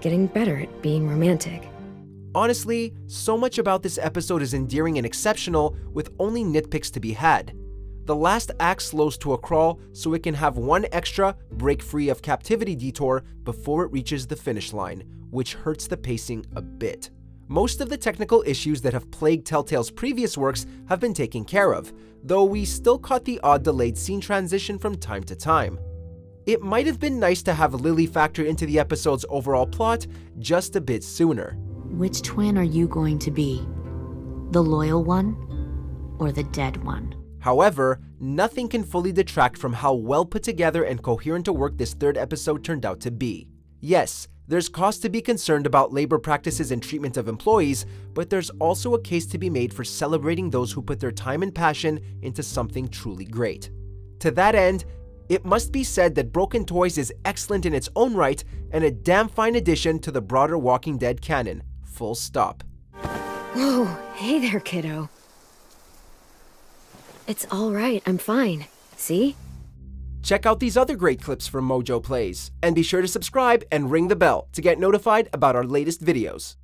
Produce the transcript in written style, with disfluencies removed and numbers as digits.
getting better at being romantic. Honestly, so much about this episode is endearing and exceptional, with only nitpicks to be had. The last act slows to a crawl so it can have one extra break-free of captivity detour before it reaches the finish line, which hurts the pacing a bit. Most of the technical issues that have plagued Telltale's previous works have been taken care of, though we still caught the odd delayed scene transition from time to time. It might have been nice to have Lily factor into the episode's overall plot just a bit sooner. Which twin are you going to be? The loyal one or the dead one? However, nothing can fully detract from how well put together and coherent a work this third episode turned out to be. Yes, there's cause to be concerned about labor practices and treatment of employees, but there's also a case to be made for celebrating those who put their time and passion into something truly great. To that end, it must be said that Broken Toys is excellent in its own right and a damn fine addition to the broader Walking Dead canon. Full stop. Whoa, hey there, kiddo. It's all right, I'm fine. See? Check out these other great clips from MojoPlays, and be sure to subscribe and ring the bell to get notified about our latest videos.